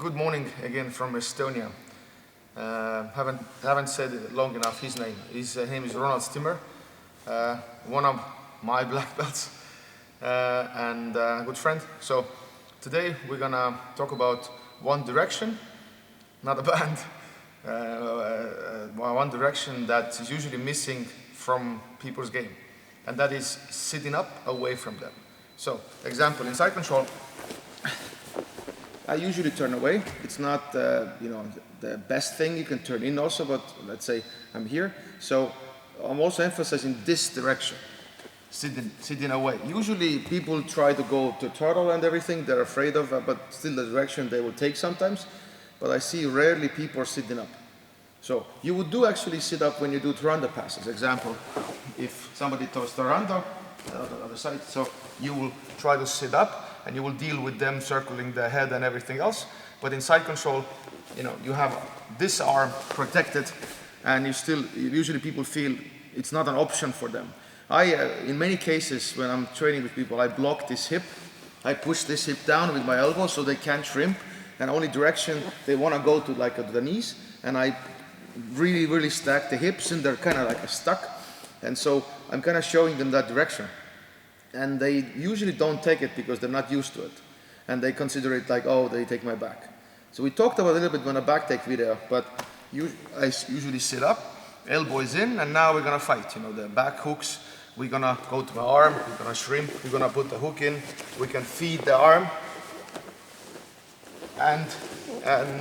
Good morning again from Estonia. Haven't said it long enough his name. His name is Ronald Stimmer, one of my black belts and a good friend. So today we're gonna talk about one direction, not a band, one direction that is usually missing from people's game, and that is sitting up away from them. So, example, in side control, I usually turn away. It's not the best thing you can turn in also, but let's say I'm here. So I'm also emphasizing this direction, sitting away. Usually people try to go to turtle and everything, they're afraid of, but still the direction they will take sometimes. But I see rarely people are sitting up. So you would do actually sit up when you do Turando passes. Example, if somebody does Turando, on the other side, so you will try to sit up and you will deal with them circling the head and everything else. But in side control, you have this arm protected, and usually people feel it's not an option for them. In many cases, when I'm training with people, I block this hip. I push this hip down with my elbow so they can't shrimp, and only direction they want to go to, like to the knees, and I really stack the hips, and they're kind of like stuck, and so I'm kind of showing them that direction. And they usually don't take it because they're not used to it. And they consider it like, oh, they take my back. So we talked about a little bit on a back take video, but I usually sit up, elbow is in, and now we're gonna fight. The back hooks, we're gonna go to my arm, we're gonna shrimp, we're gonna put the hook in, we can feed the arm. And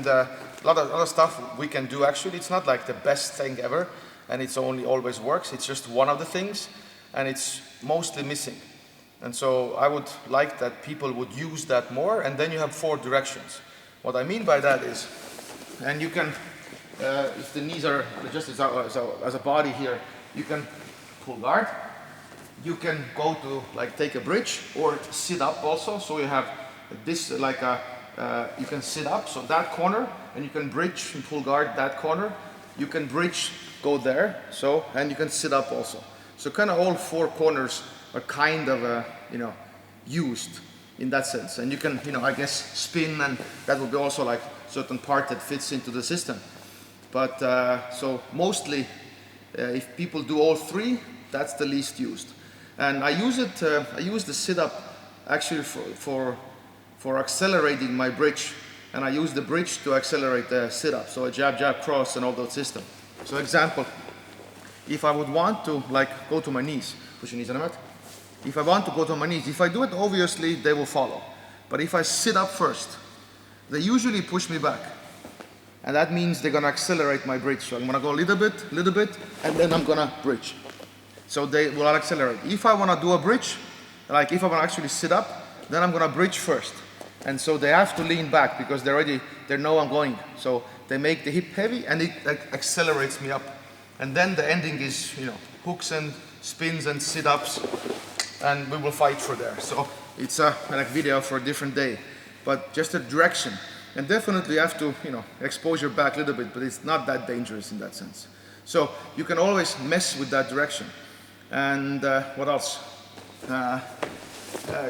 a lot of stuff we can do actually. It's not like the best thing ever, and it's only always works. It's just one of the things, and it's mostly missing. And so I would like that people would use that more, and then you have 4 directions. What I mean by that is, and you can, if the knees are just as a body here, you can pull guard, you can go to like take a bridge or sit up also, so you have this like you can sit up, so that corner, and you can bridge and pull guard that corner, you can bridge, go there, so, and you can sit up also. So kind of all 4 corners are kind of used in that sense, and you can I guess spin, and that would be also like certain part that fits into the system. But so mostly if people do all 3, that's the least used, and I use it. I use the sit up actually for accelerating my bridge, and I use the bridge to accelerate the sit up. So a jab cross and all that system. So example, if I would want to like go to my knees, push your knees on the mat. If I want to go to my knees, if I do it, obviously they will follow. But if I sit up first, they usually push me back. And that means they're gonna accelerate my bridge. So I'm gonna go a little bit, and then I'm gonna bridge. So they will accelerate. If I wanna do a bridge, like if I wanna actually sit up, then I'm gonna bridge first. And so they have to lean back because they know I'm going. So they make the hip heavy, and it accelerates me up. And then the ending is, hooks and spins and sit-ups, and we will fight for there. So it's a like video for a different day, but just a direction. And definitely you have to, expose your back a little bit, but it's not that dangerous in that sense. So you can always mess with that direction. And what else?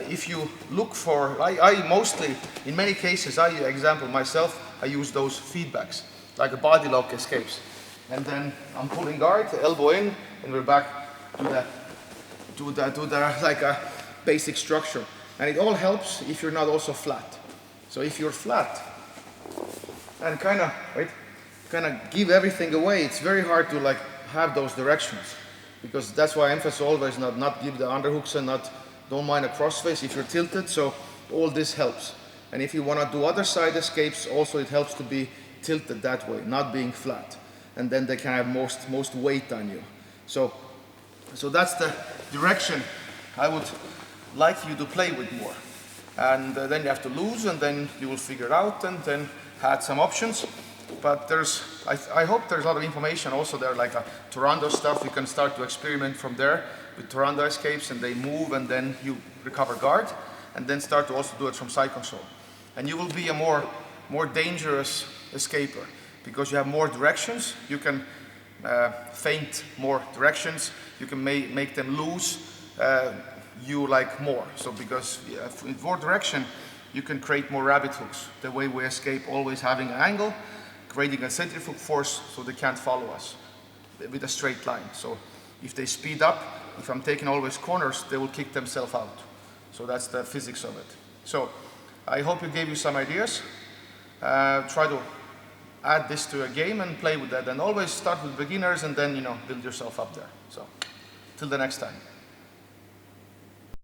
If you look for, I mostly, in many cases, example myself, I use those feedbacks, like a body lock escapes. And then I'm pulling guard, elbow in, and we're back to the like a basic structure. And it all helps if you're not also flat. So if you're flat and kind of give everything away, it's very hard to like have those directions, because that's why I emphasize always not give the underhooks and don't mind a crossface if you're tilted. So all this helps. And if you want to do other side escapes, also it helps to be tilted that way, not being flat. And then they can have most weight on you. So that's the direction I would like you to play with more. And then you have to lose, and then you will figure it out, and then add some options. But I hope there's a lot of information also there, like a Turando stuff. You can start to experiment from there with Turando escapes, and they move, and then you recover guard, and then start to also do it from side control. And you will be a more dangerous escaper, because you have more directions. You can feint more directions. You can make them lose you like more. So because with more direction, you can create more rabbit hooks. The way we escape always having an angle, creating a centrifugal force so they can't follow us with a straight line. So if they speed up, if I'm taking always corners, they will kick themselves out. So that's the physics of it. So I hope it gave you some ideas. Try to add this to a game and play with that. And always start with beginners and then, build yourself up there. So till the next time.